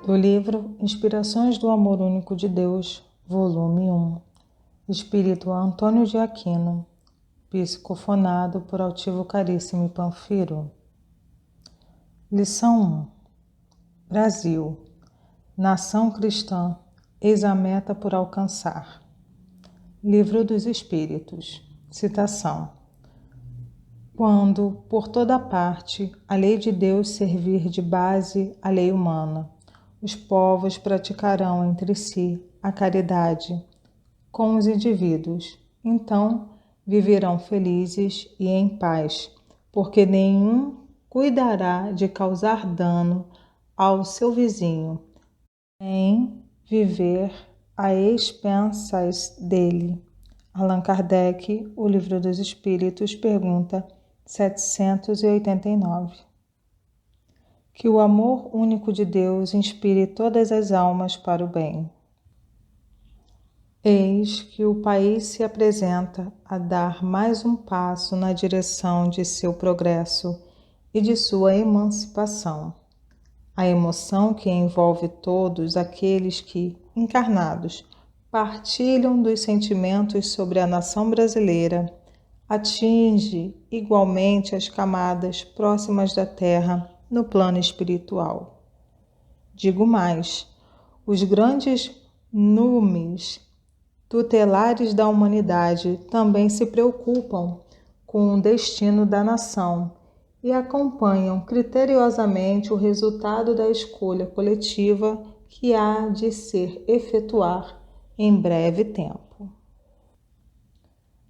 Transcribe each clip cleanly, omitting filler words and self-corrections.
Do livro Inspirações do Amor Único de Deus, volume 1, Espírito Antônio de Aquino, psicofonado por Altivo Caríssimo e Panfiro. Lição 1. Brasil, nação cristã, eis a meta por alcançar. Livro dos Espíritos. Citação. Quando, por toda parte, a lei de Deus servir de base à lei humana, os povos praticarão entre si a caridade com os indivíduos. Então, viverão felizes e em paz, porque nenhum cuidará de causar dano ao seu vizinho, nem viver a expensas dele. Allan Kardec, O Livro dos Espíritos, pergunta 789. Que o amor único de Deus inspire todas as almas para o bem. Eis que o país se apresenta a dar mais um passo na direção de seu progresso e de sua emancipação. A emoção que envolve todos aqueles que, encarnados, partilham dos sentimentos sobre a nação brasileira, atinge igualmente as camadas próximas da terra no plano espiritual. Digo mais, os grandes numes tutelares da humanidade também se preocupam com o destino da nação e acompanham criteriosamente o resultado da escolha coletiva que há de ser efetuar em breve tempo.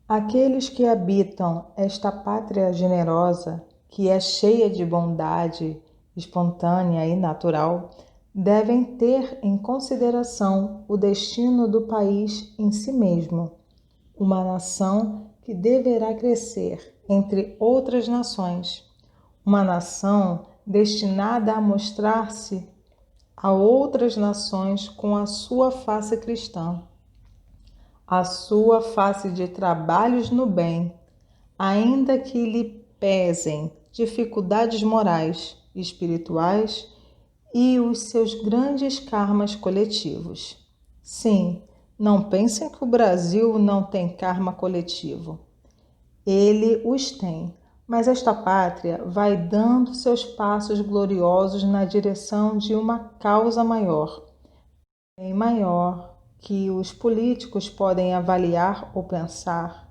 Aqueles que habitam esta pátria generosa, que é cheia de bondade espontânea e natural, devem ter em consideração o destino do país em si mesmo, uma nação que deverá crescer entre outras nações, uma nação destinada a mostrar-se a outras nações com a sua face cristã, a sua face de trabalhos no bem, ainda que lhe pesem dificuldades morais e espirituais e os seus grandes karmas coletivos. Sim, não pensem que o Brasil não tem karma coletivo. Ele os tem, mas esta pátria vai dando seus passos gloriosos na direção de uma causa maior, bem maior que os políticos podem avaliar ou pensar.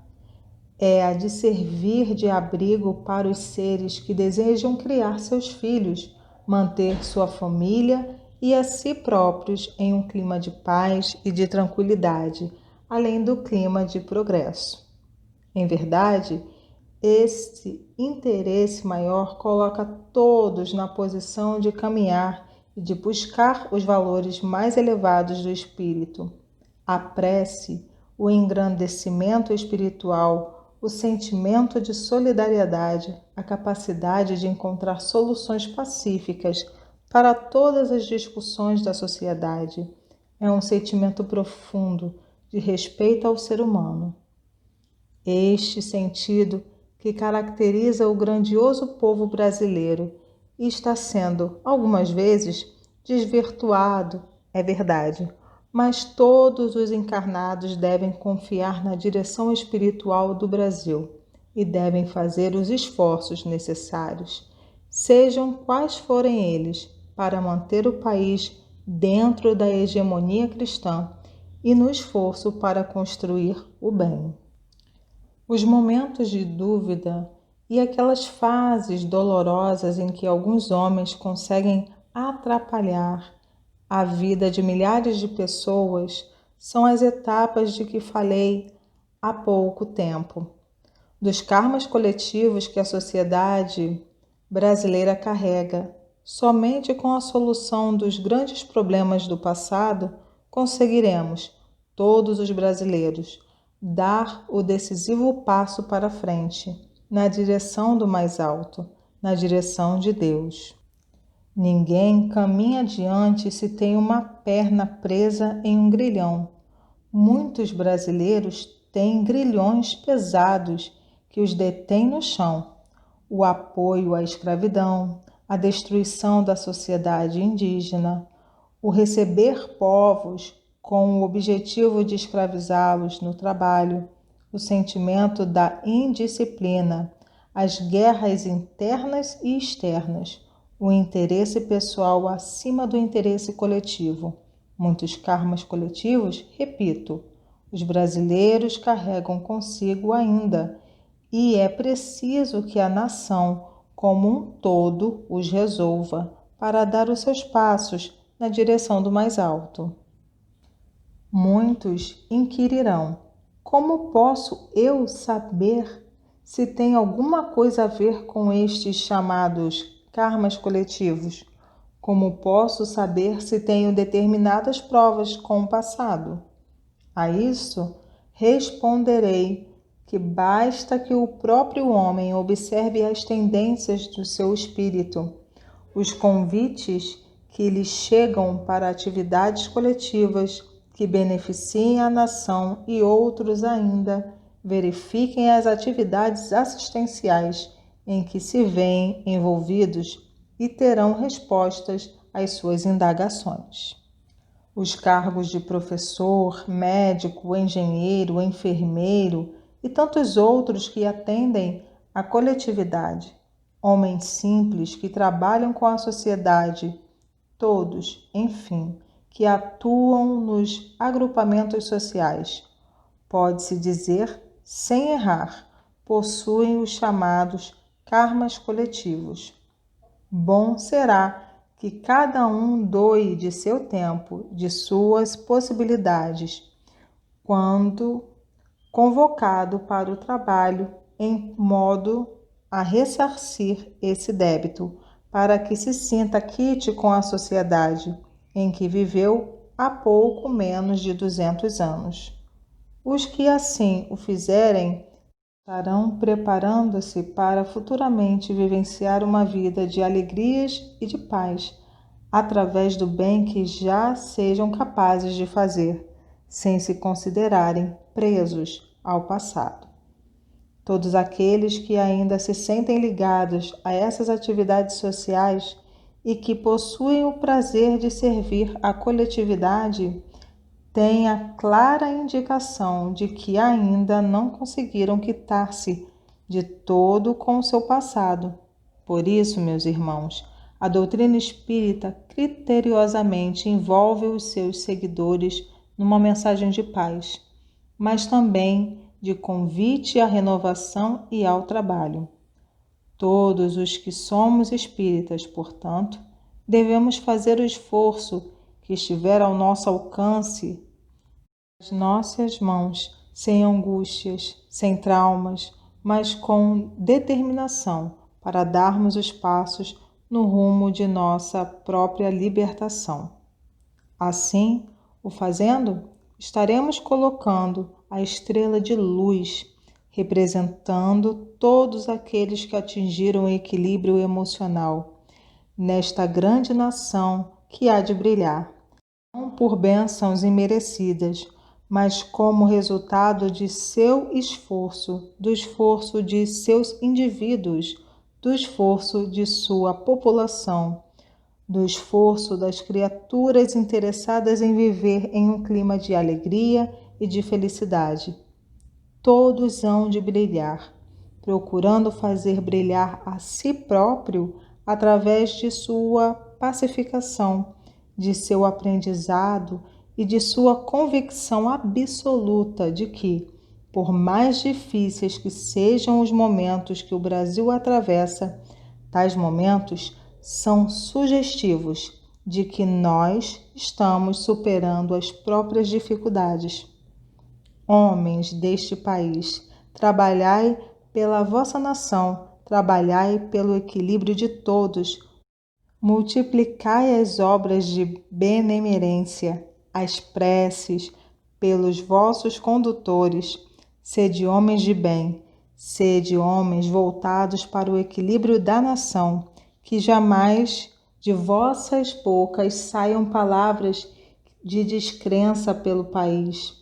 É a de servir de abrigo para os seres que desejam criar seus filhos, manter sua família e a si próprios em um clima de paz e de tranquilidade, além do clima de progresso. Em verdade, esse interesse maior coloca todos na posição de caminhar e de buscar os valores mais elevados do espírito. A prece, o engrandecimento espiritual, o sentimento de solidariedade, a capacidade de encontrar soluções pacíficas para todas as discussões da sociedade. É um sentimento profundo de respeito ao ser humano. Este sentido que caracteriza o grandioso povo brasileiro e está sendo, algumas vezes, desvirtuado, é verdade, mas todos os encarnados devem confiar na direção espiritual do Brasil e devem fazer os esforços necessários, sejam quais forem eles, para manter o país dentro da hegemonia cristã e no esforço para construir o bem. Os momentos de dúvida e aquelas fases dolorosas em que alguns homens conseguem atrapalhar a vida de milhares de pessoas são as etapas de que falei há pouco tempo, dos karmas coletivos que a sociedade brasileira carrega. Somente com a solução dos grandes problemas do passado conseguiremos, todos os brasileiros, dar o decisivo passo para frente, na direção do mais alto, na direção de Deus. Ninguém caminha adiante se tem uma perna presa em um grilhão. Muitos brasileiros têm grilhões pesados que os detêm no chão. O apoio à escravidão, a destruição da sociedade indígena, o receber povos com o objetivo de escravizá-los no trabalho, o sentimento da indisciplina, as guerras internas e externas, o interesse pessoal acima do interesse coletivo. Muitos karmas coletivos, repito, os brasileiros carregam consigo ainda, e é preciso que a nação, como um todo, os resolva para dar os seus passos na direção do mais alto. Muitos inquirirão: como posso eu saber se tem alguma coisa a ver com estes chamados karmas coletivos? Como posso saber se tenho determinadas provas com o passado? A isso responderei que basta que o próprio homem observe as tendências do seu espírito, os convites que lhe chegam para atividades coletivas que beneficiem a nação e outros ainda verifiquem as atividades assistenciais em que se veem envolvidos e terão respostas às suas indagações. Os cargos de professor, médico, engenheiro, enfermeiro e tantos outros que atendem à coletividade, homens simples que trabalham com a sociedade, todos, enfim, que atuam nos agrupamentos sociais, pode-se dizer, sem errar, possuem os chamados karmas coletivos. Bom será que cada um doe de seu tempo, de suas possibilidades, quando convocado para o trabalho, em modo a ressarcir esse débito, para que se sinta quite com a sociedade em que viveu há pouco menos de 200 anos. Os que assim o fizerem estarão preparando-se para futuramente vivenciar uma vida de alegrias e de paz, através do bem que já sejam capazes de fazer, sem se considerarem presos ao passado. Todos aqueles que ainda se sentem ligados a essas atividades sociais e que possuem o prazer de servir à coletividade, tem a clara indicação de que ainda não conseguiram quitar-se de todo com o seu passado. Por isso, meus irmãos, a doutrina espírita criteriosamente envolve os seus seguidores numa mensagem de paz, mas também de convite à renovação e ao trabalho. Todos os que somos espíritas, portanto, devemos fazer o esforço que estiver ao nosso alcance, as nossas mãos, sem angústias, sem traumas, mas com determinação para darmos os passos no rumo de nossa própria libertação. Assim, o fazendo, estaremos colocando a estrela de luz, representando todos aqueles que atingiram o equilíbrio emocional nesta grande nação que há de brilhar, não por bênçãos imerecidas, mas como resultado de seu esforço, do esforço de seus indivíduos, do esforço de sua população, do esforço das criaturas interessadas em viver em um clima de alegria e de felicidade. Todos hão de brilhar, procurando fazer brilhar a si próprio através de sua pacificação, de seu aprendizado e de sua convicção absoluta de que, por mais difíceis que sejam os momentos que o Brasil atravessa, tais momentos são sugestivos de que nós estamos superando as próprias dificuldades. Homens deste país, trabalhai pela vossa nação, trabalhai pelo equilíbrio de todos, multiplicai as obras de benemerência, as preces pelos vossos condutores, sede homens de bem, sede homens voltados para o equilíbrio da nação, que jamais de vossas bocas saiam palavras de descrença pelo país.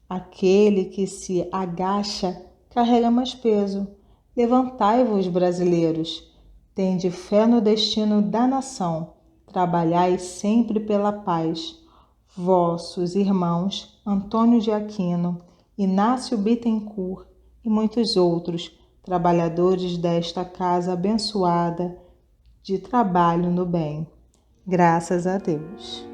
Aquele que se agacha carrega mais peso. Levantai-vos, brasileiros, tende fé no destino da nação, trabalhai sempre pela paz. Vossos irmãos Antônio de Aquino, Inácio Bittencourt e muitos outros trabalhadores desta casa abençoada de trabalho no bem. Graças a Deus.